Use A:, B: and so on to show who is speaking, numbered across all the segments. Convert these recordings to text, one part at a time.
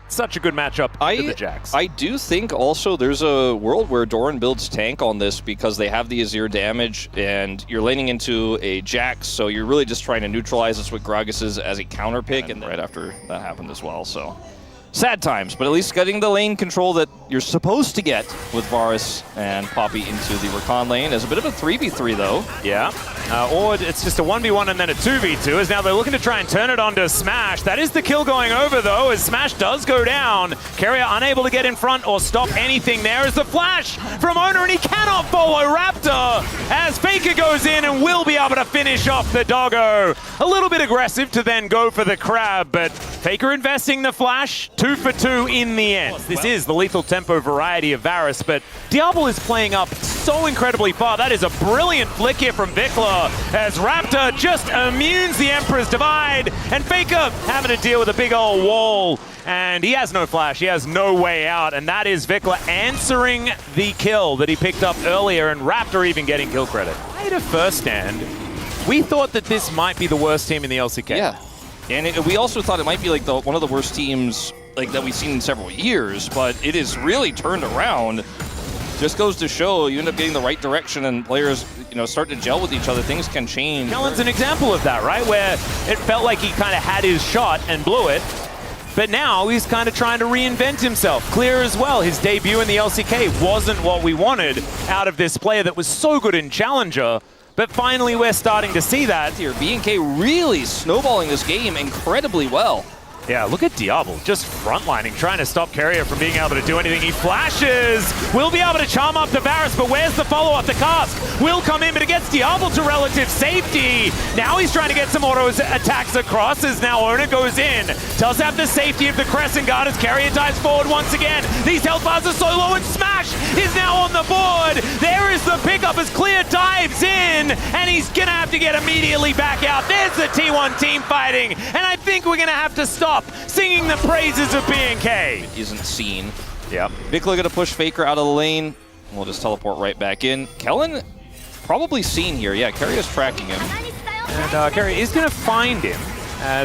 A: such a good matchup to the Jax.
B: I do think also there's a world where Doran builds tank on this because they have the Azir damage and you're laning into a Jax, so you're really just trying to neutralize this with Gragas as a counter pick, and right after that happened as well, so. Sad times, but at least getting the lane control that you're supposed to get with Varus and Poppy into the Rakan lane is a bit of a 3v3 though.
A: Yeah, or it's just a 1v1 and then a 2v2, as now they're looking to try and turn it onto Smash. That is the kill going over though, as Smash does go down. Carrier unable to get in front or stop anything there as the flash from Owner, and he cannot follow Raptor as Faker goes in and will be able to finish off the doggo. A little bit aggressive to then go for the crab, but Faker investing the flash, 2 for 2 in the end. This is the lethal tempo variety of Varus, but Diablo is playing up so incredibly far. That is a brilliant flick here from Vikla as Raptor just immunes the Emperor's Divide, and Faker having to deal with a big old wall, and he has no flash, he has no way out, and that is Vikla answering the kill that he picked up earlier, and Raptor even getting kill credit. Right at first stand, we thought that this might be the worst team in the LCK.
B: Yeah. And we also thought it might be like one of the worst teams like that we've seen in several years, but it is really turned around. Just goes to show you end up getting the right direction and players, start to gel with each other. Things can change.
A: Kellen's an example of that, right? Where it felt like he kind of had his shot and blew it, but now he's kind of trying to reinvent himself. Clear as well, his debut in the LCK wasn't what we wanted out of this player that was so good in Challenger. But finally, we're starting to see that
B: here. BNK really snowballing this game incredibly well.
A: Yeah, look at Diablo, just frontlining, trying to stop Carrier from being able to do anything. He flashes, will be able to charm up the Varus, but where's the follow-up? The Cask will come in, but it gets Diablo to relative safety. Now he's trying to get some auto attacks across as now Owner goes in. Does have the safety of the Crescent Guard as Carrier dives forward once again. These health bars are so low, and Smash is now on the board. There is the pickup as Clear dives in, and he's gonna have to get immediately back out. There's the T1 team fighting, and I think we're gonna have to stop singing the praises of BNK.
B: It isn't seen.
A: Yep.
B: Vikla gonna push Faker out of the lane. We'll just teleport right back in. Kellen probably seen here. Yeah, Carrier's tracking him.
A: And Carrier is gonna find him.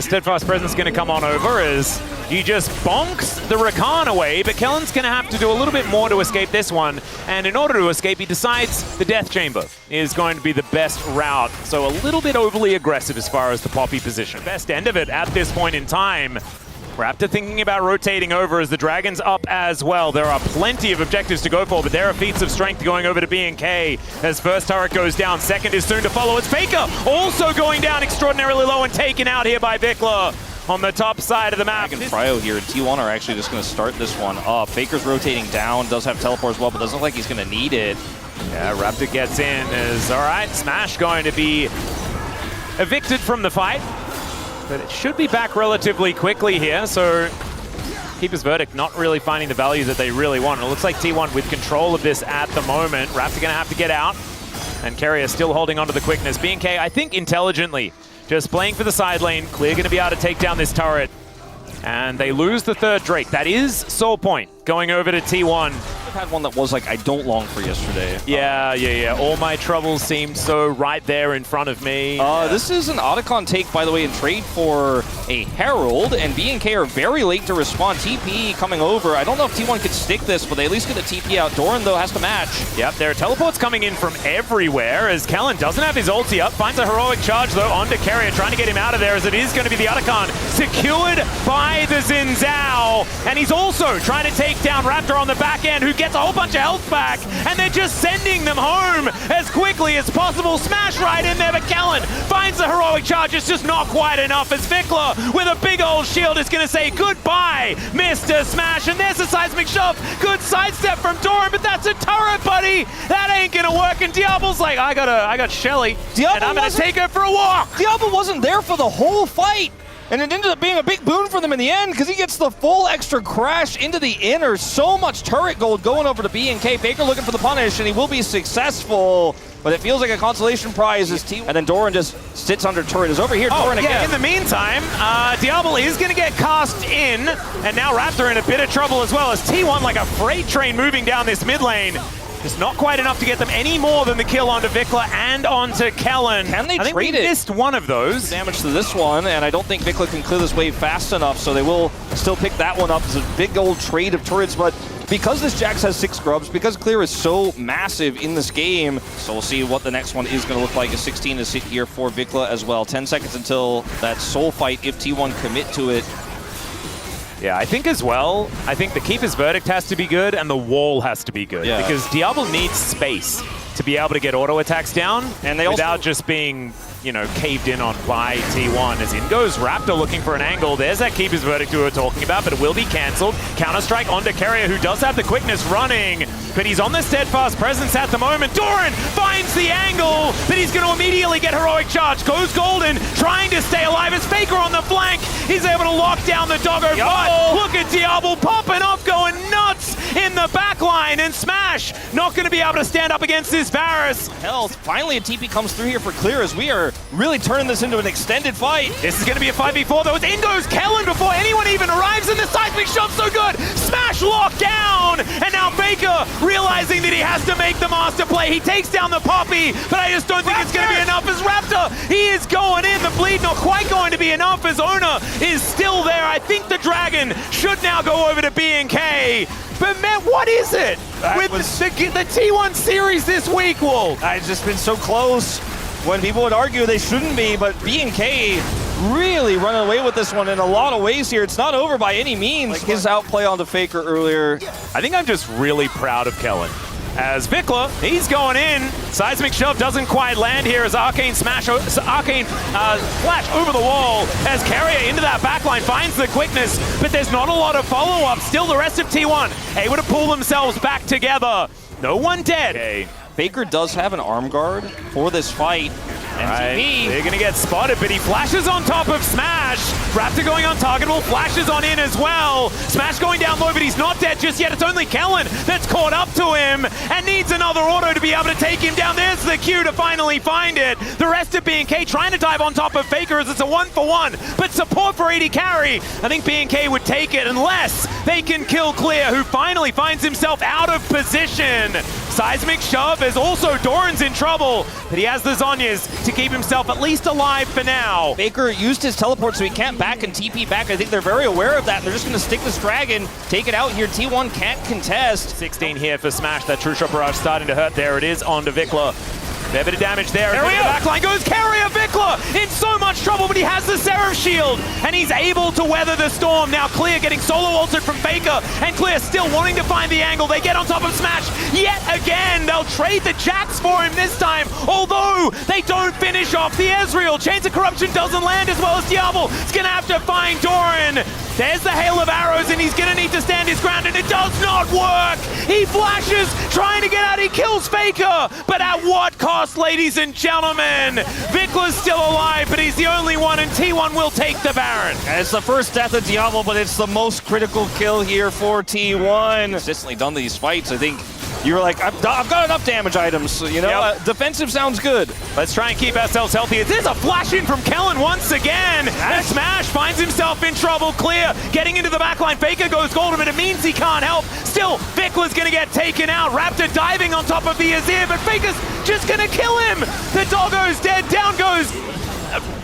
A: Steadfast Presence gonna come on over as he just bonks the Rakan away, but Kellen's gonna have to do a little bit more to escape this one. And in order to escape, he decides the Death Chamber is going to be the best route. So a little bit overly aggressive as far as the Poppy position. Best end of it at this point in time. Raptor thinking about rotating over as the Dragon's up as well. There are plenty of objectives to go for, but there are feats of strength going over to BNK as first turret goes down. Second is soon to follow. It's Faker also going down extraordinarily low and taken out here by Vikla on the top side of the map.
B: And Cryo here and T1 are actually just going to start this one up. Faker's rotating down, does have teleport as well, but doesn't look like he's going to need it.
A: Yeah, Raptor gets in as, all right, Smash going to be evicted from the fight. But it should be back relatively quickly here, so Keeper's Verdict not really finding the value that they really want. It looks like T1 with control of this at the moment. Raptor gonna have to get out, and Carrier still holding onto the quickness. BNK, I think intelligently, just playing for the side lane. Clear gonna be able to take down this turret. And they lose the third Drake. That is Soul Point going over to T1.
B: I've had one that was like, I don't long for yesterday.
A: Yeah. All my troubles seemed so right there in front of me.
B: This is an Otacon take, by the way, in trade for a Herald, and BNK are very late to respond. TP coming over. I don't know if T1 could stick this, but they at least get a TP out. Doran, though, has to match.
A: Yep, there are teleports coming in from everywhere as Kellen doesn't have his ulti up. Finds a heroic charge, though, onto Carrier, trying to get him out of there as it is going to be the Otacon secured by the Xin Zhao. And he's also trying to take down Raptor on the back end, who gets a whole bunch of health back, and they're just sending them home as quickly as possible. Smash right in there, but Kellen finds the heroic charge. It's just not quite enough as Vikla with a big old shield is going to say goodbye, Mr. Smash. And there's a seismic shove. Good sidestep from Doran, but that's a turret, buddy. That ain't going to work. And Diablo's like, I got Shelly, and I'm going to take her for a walk.
B: Diablo wasn't there for the whole fight. And it ended up being a big boon for them in the end because he gets the full extra crash into the inner. So much turret gold going over to BNK. Faker looking for the punish, and he will be successul. But it feels like a consolation prize as T1. And then Doran just sits under turret. Is over here, Doran again.
A: In the meantime, Diablo is going to get cast in. And now Raptor in a bit of trouble as well as T1 like a freight train moving down this mid lane. Just not quite enough to get them any more than the kill onto Vikla and onto Kellen.
B: Can they
A: I think
B: trade
A: we
B: it?
A: missed one of those.
B: Damage to this one, and I don't think Vikla can clear this wave fast enough, so they will still pick that one up. It's a big old trade of turrets, but because this Jax has 6 grubs, because Clear is so massive in this game, so we'll see what the next one is going to look like. A 16 to sit here for Vikla as well. 10 seconds until that soul fight if T1 commit to it.
A: Yeah, I think as well, I think the Keeper's Verdict has to be good and the wall has to be good.
B: Yeah.
A: Because Diablo needs space to be able to get auto attacks down
B: and they
A: without
B: also
A: just being, you know, caved in on by T1. As in goes Raptor looking for an angle. There's that Keeper's Verdict we were talking about, but it will be cancelled. Counter-strike onto Carrier, who does have the quickness running, but he's on the steadfast presence at the moment. Doran finds the angle, but he's going to immediately get heroic charge. Goes Golden, trying to stay alive as Faker on the flank. He's able to lock down the doggo, but look at Diablo popping off, going nuts in the back line, and Smash not going to be able to stand up against this Varus.
B: Health. Finally a TP comes through here for Clear as we are really turning this into an extended fight.
A: This is going to be a 5v4 though. It's in goes Kellen before anyone even arrives, and the seismic shot's so good. Smash locked down, and now Faker realizing that he has to make the master play. He takes down the Poppy, but I just don't think it's going to be enough as Raptor, he is going in. The bleed not quite going to be enough as Ona is still there. I think the Dragon should now go over to BNK. But man, what is it with the T1 series this week, Wolf?
B: It's just been so close when people would argue they shouldn't be, but BNK really running away with this one in a lot of ways here. It's not over by any means. Like his outplay onto Faker earlier.
A: I think I'm just really proud of Kellen. As Vikla, he's going in. Seismic shove doesn't quite land here as Arcane Flash over the wall as Carrier into that backline finds the quickness, but there's not a lot of follow-up. Still the rest of T1 able to pull themselves back together. No one dead. Okay.
B: Faker does have an arm guard for this fight. And
A: they're going to get spotted, but he flashes on top of Smash. Raptor going untargetable, flashes on in as well. Smash going down low, but he's not dead just yet. It's only Kellen that's caught up to him and needs another auto to be able to take him down. There's the cue to finally find it. The rest of BNK trying to dive on top of Faker as it's a 1-for-1, but support for AD Carry. I think BNK would take it unless they can kill Clear, who finally finds himself out of position. Seismic shove as also Doran's in trouble, but he has the Zhonya's to keep himself at least alive for now.
B: Baker used his teleport so he can't back and TP back. I think they're very aware of that, and they're just going to stick this Dragon, take it out here. T1 can't contest.
A: 16 here for Smash. That True Shot Barrage starting to hurt. There it is onto Vikla. Fair bit of damage there. The backline goes Carrier. Vikla in so much trouble, but he has the Seraph Shield, and he's able to weather the storm. Now Clear getting solo altered from Faker, and Clear still wanting to find the angle. They get on top of Smash yet again. They'll trade the Jax for him this time, although they don't finish off the Ezreal. Chains of Corruption doesn't land as well as Diablo. It's going to have to find Doran. There's the hail of arrows, and he's going to need to stand his ground, and it does not work. He flashes, trying to get out. He kills Faker, but at what cost, ladies and gentlemen? Vikla's still alive, but he's the only one, and T1 will take the Baron.
B: And it's the first death of Diablo, but it's the most critical kill here for T1. Consistently done these fights. I think you were like, I've got enough damage items, you know? Yep. Defensive sounds good.
A: Let's try and keep ourselves healthy. There's a flash in from Kellen once again. And Smash finds himself in trouble. Clear getting into the backline. Faker goes golden, but it means he can't help. Still, Vikla's going to get taken out. Raptor diving on top of the Azir, but Faker's just going to kill him. The doggo's dead. Down goes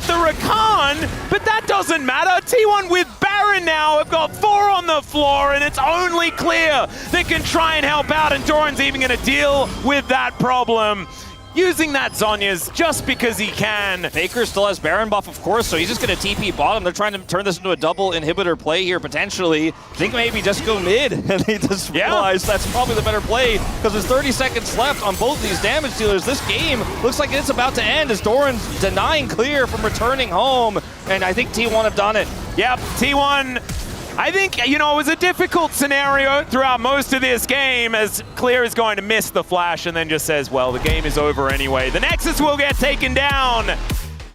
A: the Rakan, but that doesn't matter. T1 with Baron now have got 4 on the floor, and it's only Clear that can try and help out, and Doran's even going to deal with that problem. Using that Zhonya's just because he can.
B: Faker still has Baron buff, of course, so he's just going to TP bottom. They're trying to turn this into a double inhibitor play here, potentially. I think maybe just go mid, and they just realize that's probably the better play, because there's 30 seconds left on both of these damage dealers. This game looks like it's about to end as Doran's denying Clear from returning home, and I think T1 have done it.
A: Yep, T1... I think, you know, it was a difficult scenario throughout most of this game as Clear is going to miss the flash and then just says, well, the game is over anyway. The Nexus will get taken down.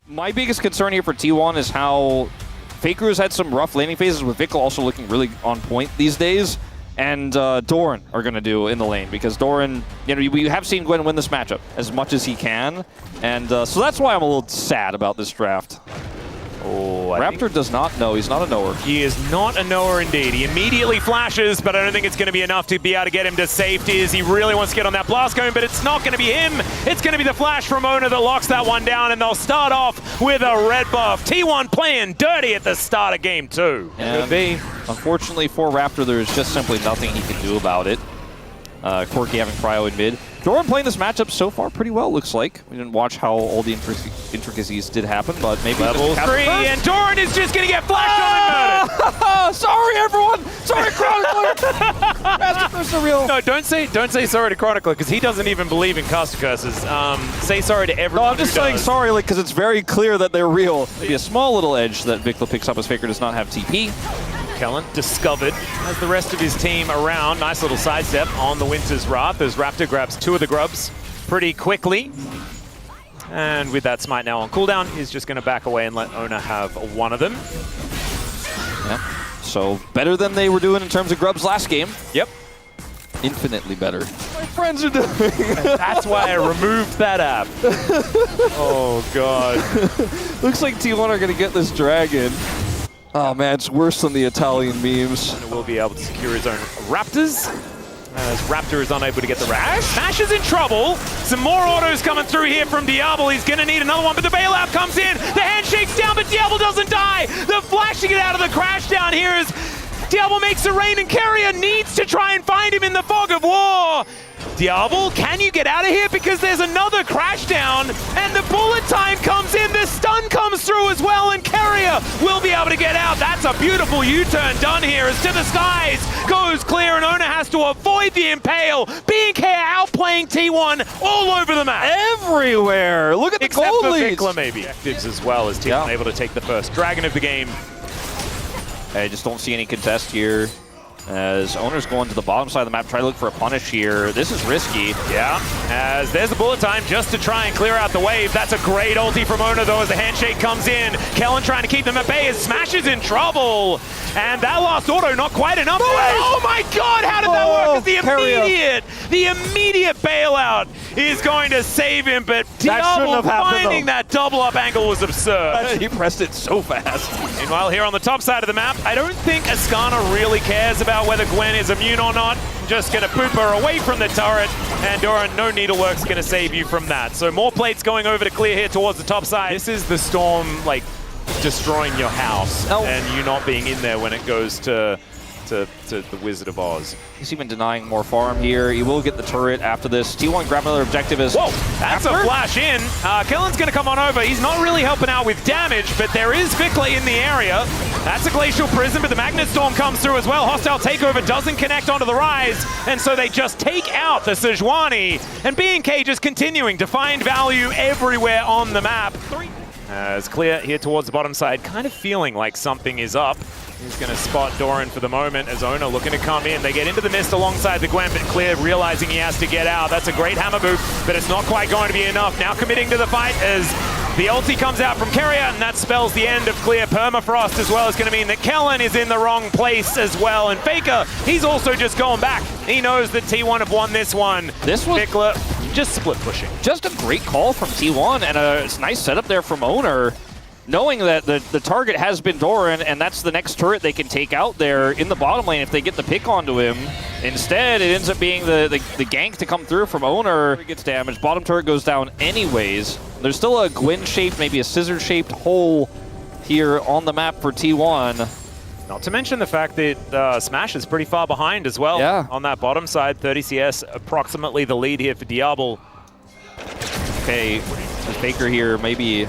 B: My biggest concern here for T1 is how Faker has had some rough laning phases, with Vikla also looking really on point these days. And Doran are going to do in the lane, because Doran, you know, we have seen Gwen win this matchup as much as he can. And so that's why I'm a little sad about this draft.
A: Oh,
B: Raptor does not know. He's not a knower.
A: He is not a knower indeed. He immediately flashes, but I don't think it's going to be enough to be able to get him to safety as he really wants to get on that blast cone, but it's not going to be him. It's going to be the flash from Ona that locks that one down, and they'll start off with a red buff. T1 playing dirty at the start of game 2.
B: And unfortunately for Raptor, there's just simply nothing he can do about it. Corki having Cryo in mid. Doran playing this matchup so far pretty well, looks like. We didn't watch how all the intricacies did happen, but maybe
A: level 3, and Doran is just going to get flashed on and murdered.
B: Sorry, everyone. Sorry, Chronicler. Master real.
A: No, don't say sorry to Chronicler, because he doesn't even believe in caster curses. Say sorry to everyone.
B: No, I'm just saying sorry, like, because it's very clear that they're real. Maybe a small little edge that Vikla picks up as Faker does not have TP.
A: Kellen discovered as the rest of his team around. Nice little sidestep on the Winter's Wrath as Raptor grabs 2 of the grubs pretty quickly. And with that smite now on cooldown, he's just going to back away and let Ona have 1 of them.
B: Yeah. So better than they were doing in terms of grubs last game.
A: Yep.
B: Infinitely better. My friends are doing.
A: That's why I removed that app. Oh, God.
B: Looks like T1 are going to get this dragon. Oh man, it's worse than the Italian memes.
A: And will be able to secure his own Raptors. As Raptor is unable to get the Rash. Smash is in trouble. Some more autos coming through here from Diablo. He's going to need another one, but the bailout comes in. The handshake's down, but Diablo doesn't die. The flashing it out of the crash down here is Diablo makes the rain, and Carrier needs to try and find him in the fog of war. Diablo, can you get out of here? Because there's another crash down, and the bullet time comes in. The stun comes through as well, and Carrier will be able to get out. That's a beautiful U-turn done here as To The Skies goes clear, and Ona has to avoid the impale. BNK outplaying T1 all over the map.
B: Everywhere. Look at the gold leads.
A: Except for Vikla, maybe. Objectives as well as T1 able to take the first dragon of the game.
B: I just don't see any contest here. As Oner's going to the bottom side of the map, try to look for a punish here. This is risky.
A: Yeah, as there's a bullet time just to try and clear out the wave. That's a great ulti from Ona, though, as the handshake comes in. Kellen trying to keep them at bay as Smash is in trouble. And that last auto, not quite enough. Oh my God, how did that work? The immediate bailout is going to save him, but Diablo finding that double up angle was absurd.
B: He pressed it so fast.
A: Meanwhile, here on the top side of the map, I don't think Ascana really cares about whether Gwen is immune or not. Just gonna poop her away from the turret, and Doran, no needlework's gonna save you from that. So more plates going over to clear here towards the top side. This is the storm, like, destroying your house, and you not being in there when it goes to the Wizard of Oz.
B: He's even denying more farm here. He will get the turret after this. T1 grab another objective as
A: whoa, that's a flash in. Kellen's going to come on over. He's not really helping out with damage, but there is Vikla in the area. That's a Glacial Prison, but the Magnet Storm comes through as well. Hostile Takeover doesn't connect onto the Rise, and so they just take out the Sejuani. And BNK just continuing to find value everywhere on the map. As Clear here towards the bottom side, kind of feeling like something is up. He's going to spot Doran for the moment as Ona looking to come in. They get into the mist alongside the Gwen, but Clear realizing he has to get out. That's a great hammer boot, but it's not quite going to be enough. Now committing to the fight as the ulti comes out from Carrier, and that spells the end of Clear. Permafrost as well is going to mean that Kellen is in the wrong place as well. And Faker, he's also just going back. He knows that T1 have won this one.
B: This was
A: Vikla just split pushing.
B: Just a great call from T1, and a nice setup there from Oner, knowing that the target has been Doran, and that's the next turret they can take out there in the bottom lane if they get the pick onto him. Instead, it ends up being the gank to come through from Oner. It gets damaged. Bottom turret goes down anyways. There's still a Gwen-shaped, maybe a scissor-shaped hole here on the map for T1.
A: Not to mention the fact that Smash is pretty far behind as well on that bottom side. 30 CS, approximately the lead here for Diablo.
B: Okay, Faker here maybe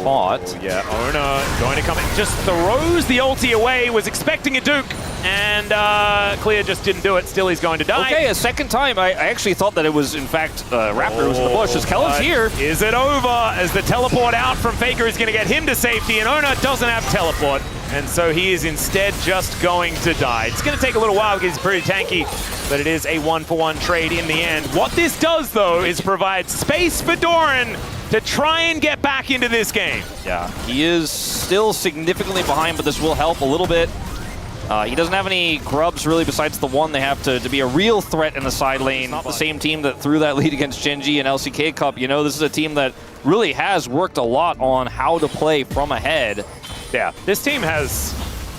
B: caught.
A: Yeah, Ona going to come in. Just throws the ulti away, was expecting a Duke, and Clear just didn't do it. Still, he's going to die.
B: Okay, a second time. I actually thought that it was, in fact, Raptor was in the bush. As Kellen's here.
A: Is it over? As the teleport out from Faker is going to get him to safety, and Ona doesn't have teleport. And so he is instead just going to die. It's going to take a little while because he's pretty tanky, but it is a 1-for-1 trade in the end. What this does, though, is provide space for Doran to try and get back into this game.
B: Yeah, he is still significantly behind, but this will help a little bit. He doesn't have any grubs, really, besides the one they have to be a real threat in the side lane. The same team that threw that lead against Genji and LCK Cup. You know, this is a team that really has worked a lot on how to play from ahead.
A: Yeah, this team has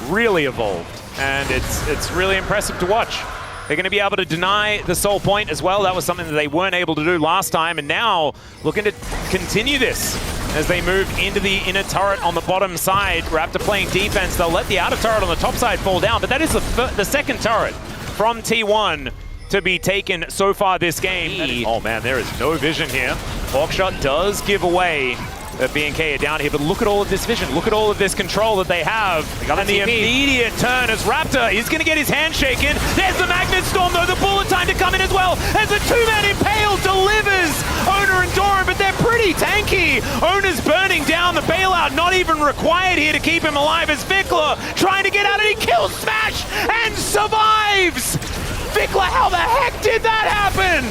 A: really evolved, and it's really impressive to watch. They're going to be able to deny the soul point as well. That was something that they weren't able to do last time, and now looking to continue this as they move into the inner turret on the bottom side. Raptor playing defense. They'll let the outer turret on the top side fall down, but that is the second turret from T1 to be taken so far this game. Oh man, there is no vision here. Hawkshot does give away that BNK are down here, but look at all of this vision. Look at all of this control that they have. And the immediate turn as Raptor is going to get his hand shaken. There's the Magnet Storm, though. The bullet time to come in as well. As the two-man impale delivers Owner and Doran, but they're pretty tanky. Owner's burning down. The bailout not even required here to keep him alive as Vikla trying to get out, and he kills Smash and survives. Vikla, how the heck did that happen?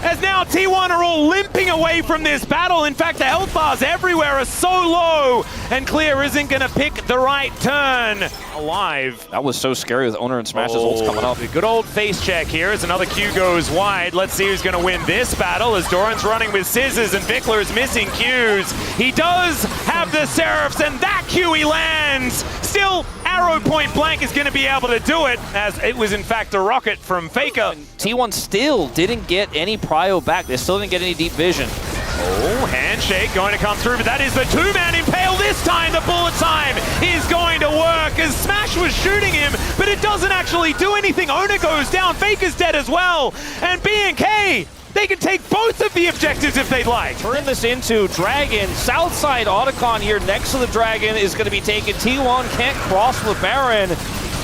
A: As now T1 are all limping away from this battle. In fact, the health bars everywhere are so low, and Clear isn't going to pick the right turn. Alive.
B: That was so scary with Owner and Smash's ults coming up.
A: A good old face check here as another Q goes wide. Let's see who's going to win this battle as Doran's running with scissors and Vikla is missing Qs. He does have the Seraphs, and that Q he lands. Still, arrow point blank is going to be able to do it, as it was in fact a rocket from Faker.
B: T1 still didn't get any prio back. They still didn't get any deep vision.
A: Oh, handshake going to come through, but that is the two-man impale this time. The bullet time is going to work as Smash was shooting him, but it doesn't actually do anything. Owner goes down, Faker's dead as well, and BNK, they can take both of the objectives if they'd like.
B: Turn this into Dragon. Southside Otacon here next to the Dragon is going to be taken. T1 can't cross the Baron.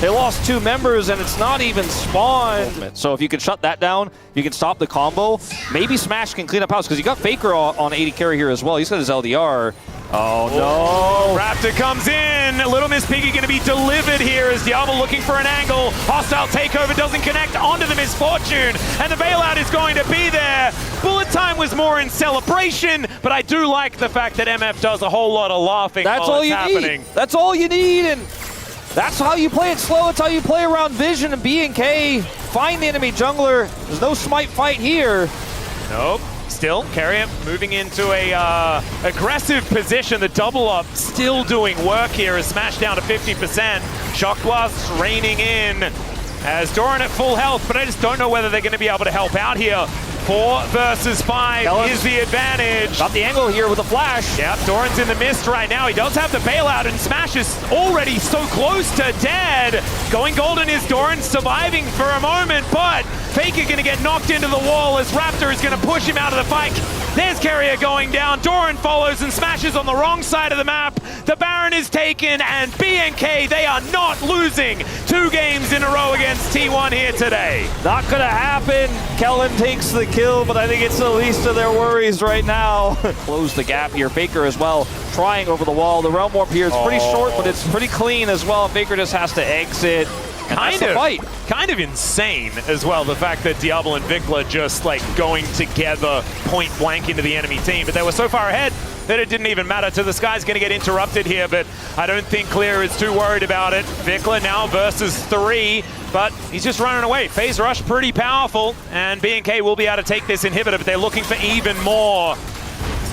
B: They lost 2 members, and it's not even spawned. So if you can shut that down, you can stop the combo. Maybe Smash can clean up house, because you got Faker on 80 carry here as well. He's got his LDR. Oh no!
A: Raptor comes in. Little Miss Piggy going to be delivered here as Diablo looking for an angle. Hostile takeover doesn't connect onto the Misfortune, and the bailout is going to be there. Bullet time was more in celebration, but I do like the fact that MF does a whole lot of laughing while it's happening.
B: That's all you need, and that's how you play it slow. It's how you play around vision, and BNK find the enemy jungler. There's no smite fight here.
A: Nope. Still, Carrier moving into a aggressive position. The double up still doing work here as Smash down to 50%. Shock Blasts raining in as Doran at full health, but I just don't know whether they're going to be able to help out here. 4 versus 5 is the advantage.
B: Got the angle here with a flash.
A: Yep, Doran's in the mist right now. He does have the bailout, and Smash is already so close to dead. Going golden is Doran surviving for a moment, but Faker gonna get knocked into the wall as Raptor is gonna push him out of the fight. There's Carrier going down. Doran follows and Smashes on the wrong side of the map. The Baron is taken, and BNK, they are not losing 2 games in a row against T1 here today.
B: Not gonna happen. Kellen takes the kill, but I think it's the least of their worries right now. Close the gap here. Faker as well, trying over the wall. The Realm Warp here is pretty short, but it's pretty clean as well. Faker just has to exit.
A: Kind of insane as well, the fact that Diablo and Vikla just like going together point blank into the enemy team, but they were so far ahead that it didn't even matter. So the Sky's going to get interrupted here, but I don't think Clear is too worried about it. Vikla now versus 3, but he's just running away. Phase Rush pretty powerful, and BNK will be able to take this inhibitor, but they're looking for even more.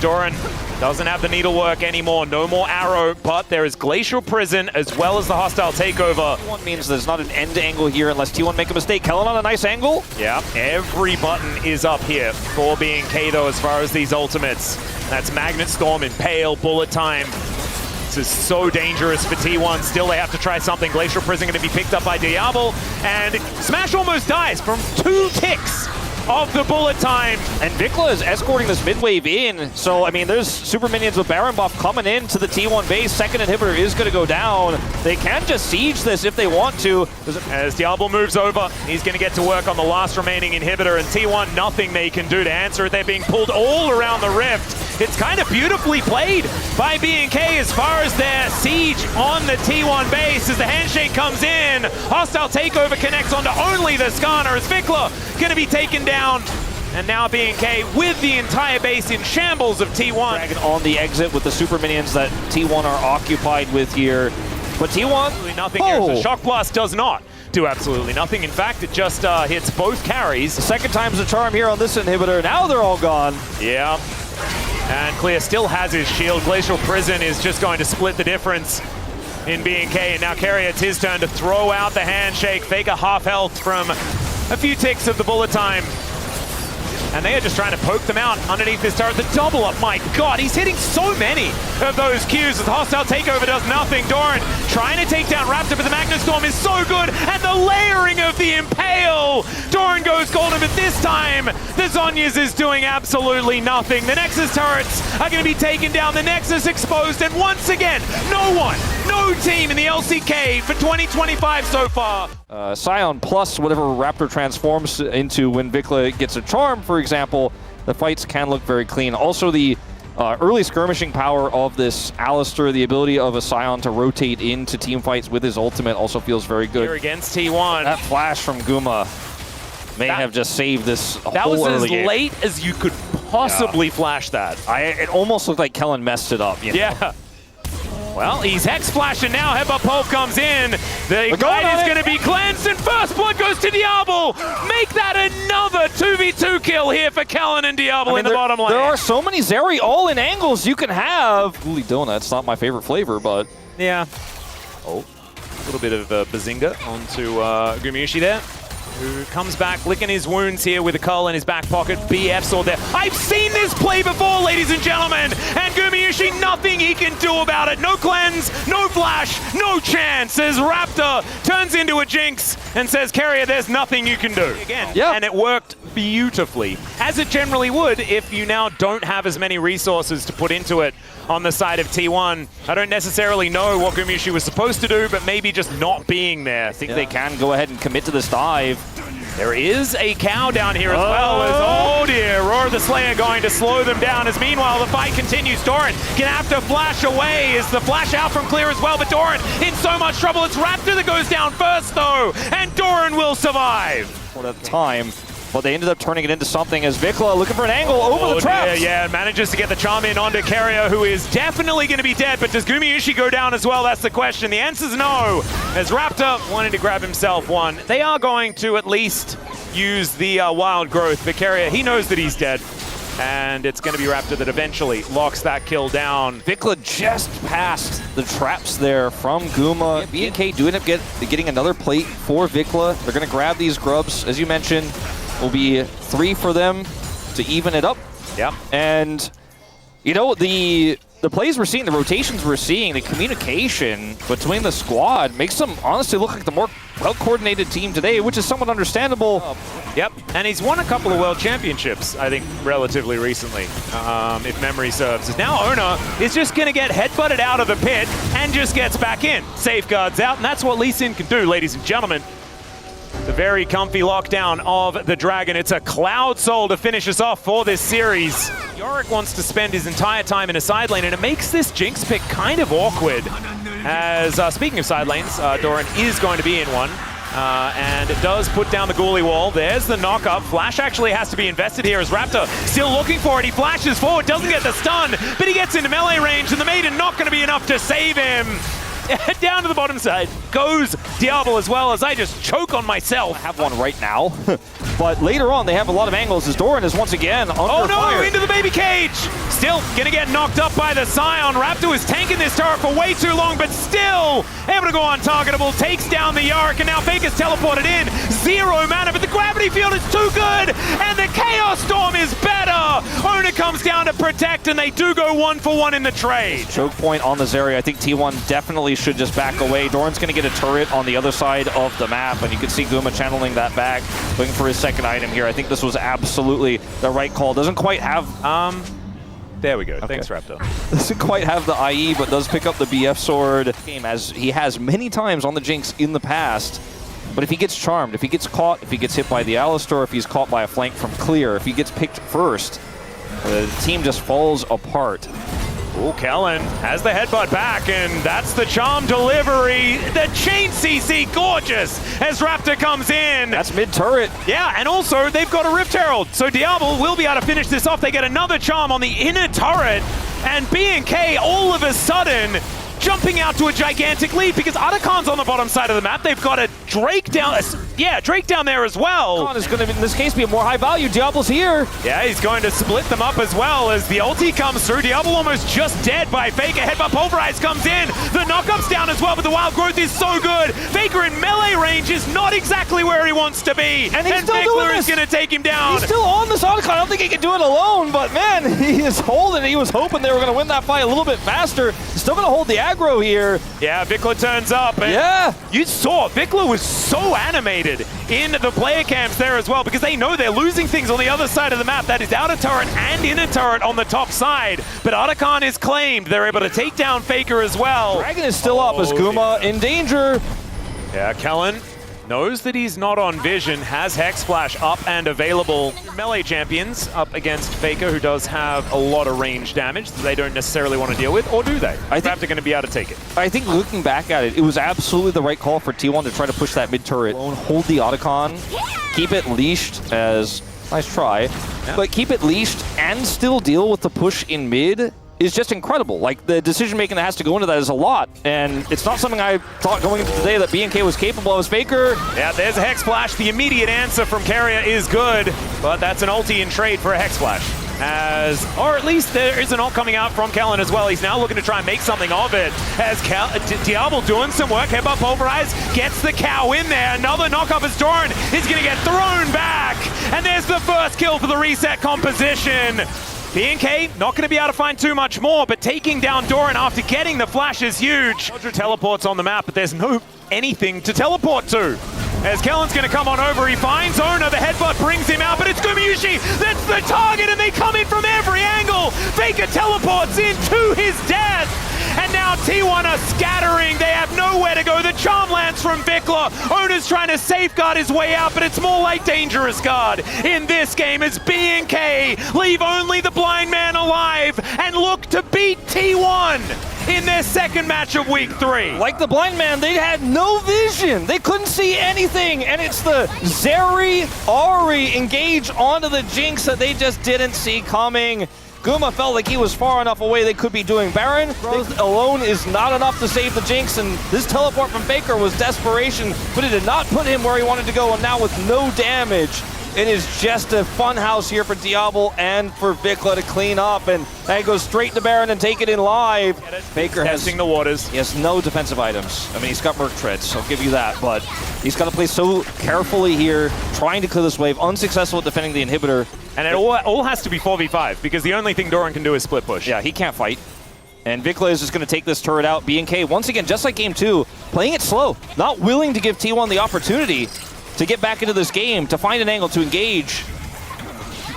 A: Doran doesn't have the needlework anymore, no more arrow, but there is Glacial Prison as well as the hostile takeover.
B: One means there's not an end angle here unless T1 make a mistake. Kellen on a nice angle.
A: Yeah, every button is up here for BNK though as far as these ultimates. That's Magnet Storm, Impale, Bullet Time. This is so dangerous for T1. Still, they have to try something. Glacial Prison going to be picked up by Diablo, and Smash almost dies from 2 ticks of the bullet time.
B: And Vikla is escorting this mid-wave in. So, I mean, there's super minions with Baron buff coming into the T1 base. Second inhibitor is going to go down. They can just siege this if they want to.
A: As Diablo moves over, he's going to get to work on the last remaining inhibitor, and T1, nothing they can do to answer it. They're being pulled all around the rift. It's kind of beautifully played by BNK as far as their siege on the T1 base as the handshake comes in. Hostile takeover connects onto only the Skarner as Vikla going to be taken down. And now BNK with the entire base in shambles of T1.
B: Dragon on the exit with the super minions that T1 are occupied with here. But T1,
A: absolutely nothing here. So Shock Blast does not do absolutely nothing. In fact, it just hits both carries.
B: The second time's the charm here on this inhibitor. Now they're all gone.
A: Yeah. And Clear still has his shield. Glacial Prison is just going to split the difference in BNK. And now Carrier, it's his turn to throw out the handshake. Fake a half health from a few ticks of the bullet time. And they are just trying to poke them out underneath this turret. The double up, my God, he's hitting so many of those Qs. The hostile takeover does nothing. Doran trying to take down Raptor, but the Magnustorm is so good. And the layering of the Impale. Doran goes golden, but this time, the Zhonya's is doing absolutely nothing. The Nexus turrets are going to be taken down. The Nexus exposed, and once again, no team in the LCK for 2025 so far.
B: Scion plus whatever Raptor transforms into when Vikla gets a charm, for example, the fights can look very clean. Also, the early skirmishing power of this Alistar, the ability of a Scion to rotate into team fights with his ultimate also feels very good.
A: Here against T1.
B: That flash from Guma may have just saved this whole
A: That was as
B: game.
A: late as you could possibly flash that.
B: It almost looked like Kellen messed it up. You know?
A: Yeah. Well, he's Hex flashing now. Headbutt Pulp comes in. The Ignite is going to be cleansed, and first blood goes to Diablo. Make that another 2v2 kill here for Kellen and Diablo in the bottom lane.
B: There are so many Zeri all-in angles you can have. Gooly Donut's not my favorite flavor, but...
A: Yeah. Oh, a little bit of Bazinga onto Gumayusi there, who comes back licking his wounds here with a cull in his back pocket. BF sword there. I've seen this play before, ladies and gentlemen, and Gumayusi, nothing he can do about it. No cleanse, no flash, no chance, as Raptor turns into a Jinx and says, Carrier, there's nothing you can do. Again, and it worked beautifully, as it generally would if you now don't have as many resources to put into it on the side of T1. I don't necessarily know what Gumayusi was supposed to do, but maybe just not being there.
B: I think they can go ahead and commit to this dive.
A: There is a cow down here as well as, oh dear, Roar the Slayer going to slow them down, as meanwhile the fight continues. Doran gonna have to flash away. Is the flash out from Clear as well, but Doran in so much trouble. It's Raptor that goes down first though, and Doran will survive.
B: For that time. But they ended up turning it into something as Vikla looking for an angle over the traps.
A: Yeah, manages to get the charm in onto Carrier, who is definitely going to be dead. But does Gumayusi go down as well? That's the question. The answer's no, as Raptor wanting to grab himself one. They are going to at least use the wild growth. But Carrier, he knows that he's dead. And it's going to be Raptor that eventually locks that kill down.
B: Vikla just passed the traps there from Guma. BNK do end up getting another plate for Vikla. They're going to grab these grubs, as you mentioned. Will be 3 for them to even it up.
A: Yep.
B: And, you know, the plays we're seeing, the rotations we're seeing, the communication between the squad makes them honestly look like the more well-coordinated team today, which is somewhat understandable.
A: Yep, and he's won a couple of world championships, I think, relatively recently, if memory serves. As now Ona is just going to get headbutted out of the pit and just gets back in. Safeguards out, and that's what Lee Sin can do, ladies and gentlemen. The very comfy lockdown of the Dragon. It's a Cloud Soul to finish us off for this series. Yorick wants to spend his entire time in a side lane, and it makes this Jinx pick kind of awkward. As, speaking of side lanes, Doran is going to be in one. And it does put down the Ghoulie wall. There's the knock-up. Flash actually has to be invested here as Raptor still looking for it. He flashes forward, doesn't get the stun, but he gets into melee range, and the Maiden not going to be enough to save him. Down to the bottom side goes Diablo as well, as I just choke on myself.
B: I have one right now. But later on, they have a lot of angles as Doran is once again under fire.
A: Into the baby cage! Still gonna get knocked up by the Scion. Raptor is tanking this turret for way too long, but still able to go untargetable. Takes down the Yorick, and now Faker's teleported in. 0 mana, but the gravity field is too good, and the Chaos Storm is better. Ona comes down to protect, and they do go 1-for-1 in the trade.
B: Choke point on the Zeri. I think T1 definitely should just back away. Doran's gonna get a turret on the other side of the map, and you can see Guma channeling that back, looking for his second item here. I think this was absolutely the right call. Doesn't quite have...
A: There we go.
B: Okay.
A: Thanks, Raptor.
B: Doesn't quite have the IE, but does pick up the BF sword. Game as he has many times on the Jinx in the past. But if he gets charmed, if he gets caught, if he gets hit by the Alistar, if he's caught by a flank from Clear, if he gets picked first, the team just falls apart.
A: Oh, Kellen has the headbutt back, and that's the charm delivery. The chain CC, gorgeous, as Raptor comes in.
B: That's mid-turret.
A: Yeah, and also they've got a Rift Herald, so Diablo will be able to finish this off. They get another charm on the inner turret, and BNK all of a sudden jumping out to a gigantic lead because Otacons on the bottom side of the map. They've got a Drake down, Yeah, Drake down there as well.
B: Con is going to, in this case, be a more high value. Diablo's here.
A: Yeah, he's going to split them up as well as the ulti comes through. Diablo almost just dead by Faker. Headbutt Pulverize comes in. The knockup's down as well, but the wild growth is so good. Faker in melee range is not exactly where he wants to be.
B: And he's still doing this.
A: is going to take him down.
B: He's still on this Otacon. I don't think he can do it alone, but man, he is holding it. He was hoping they were going to win that fight a little bit faster. He's still going to hold the aggro here.
A: Yeah, Vikla turns up. And
B: yeah.
A: You saw Vikla was so animated in the player camps there as well because they know they're losing things on the other side of the map. That is outer turret and inner turret on the top side. But Otacon is claimed. They're able to take down Faker as well.
B: Dragon is still up as Guma in danger.
A: Yeah, Kellen knows that he's not on vision, has Hex Flash up and available. Melee champions up against Faker, who does have a lot of range damage that they don't necessarily want to deal with, or do they? I think they're going to be able to take it.
B: I think looking back at it, it was absolutely the right call for T1 to try to push that mid turret, hold the Otacon, keep it leashed as, nice try, but keep it leashed and still deal with the push in mid is just incredible. Like, the decision-making that has to go into that is a lot, and it's not something I thought going into today that BNK was capable of as Faker.
A: Yeah, there's a Hex Flash. The immediate answer from Carrier is good, but that's an ulti in trade for a Hex Flash. Or at least there is an ult coming out from Kellen as well. He's now looking to try and make something of it. As Diablo doing some work. Headbutt Pulverize gets the cow in there. Another knockup as Doran is going to get thrown back. And there's the first kill for the reset composition. BNK not going to be able to find too much more, but taking down Doran after getting the flash is huge. Roger teleports on the map, but there's no anything to teleport to. As Kellen's going to come on over, he finds Ona, the headbutt brings him out, but it's Gumayushi that's the target, and they come in from every angle. Faker teleports into his death, and now T1 are scattering. They have nowhere to go. The charm lands from Vikla. Ona's trying to safeguard his way out, but it's more like Dangerous Guard in this game as BNK leave only the blind man alive and look to beat T1 in their second match of week 3.
B: Like the blind man, they had no vision. They couldn't see anything, and it's the Zeri Ari engage onto the Jinx that they just didn't see coming. Guma felt like he was far enough away they could be doing Baron. Growth alone is not enough to save the Jinx, and this teleport from Faker was desperation, but it did not put him where he wanted to go, and now with no damage, it is just a fun house here for Diablo and for Vikla to clean up, and that goes straight to Baron and take it in live. Faker has
A: testing the waters.
B: He has no defensive items. I mean, he's got Merc Treads, I'll give you that, but he's got to play so carefully here, trying to clear this wave, unsuccessful at defending the inhibitor.
A: And it all has to be 4v5, because the only thing Doran can do is split push.
B: Yeah, he can't fight. And Vikla is just going to take this turret out. BNK, once again, just like game 2, playing it slow, not willing to give T1 the opportunity to get back into this game, to find an angle to engage.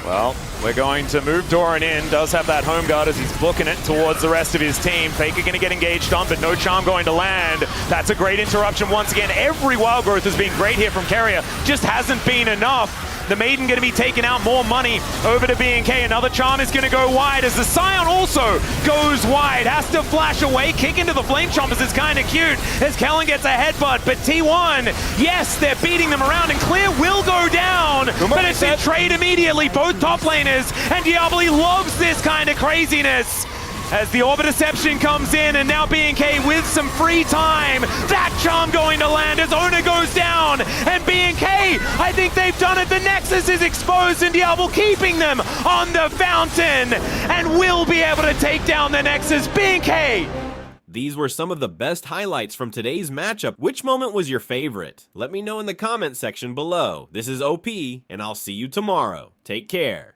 A: Well, we're going to move Doran in. Does have that home guard as he's booking it towards the rest of his team. Faker going to get engaged on, but no charm going to land. That's a great interruption once again. Every wild growth has been great here from Carrier. Just hasn't been enough. The Maiden going to be taking out more money over to BNK. Another charm is going to go wide as the Scion also goes wide. Has to flash away. Kick into the Flame Chompers is kind of cute as Kellen gets a headbutt. But T1, yes, they're beating them around, and Clear will go down. But it's in trade immediately. Both top laners, and Diablo loves this kind of craziness. As the Orbit Deception comes in, and now BNK with some free time. That charm going to land as Ona goes down. And BNK, I think they've done it. The Nexus is exposed, and Diablo keeping them on the fountain. And will be able to take down the Nexus. BNK!
C: These were some of the best highlights from today's matchup. Which moment was your favorite? Let me know in the comment section below. This is OP, and I'll see you tomorrow. Take care.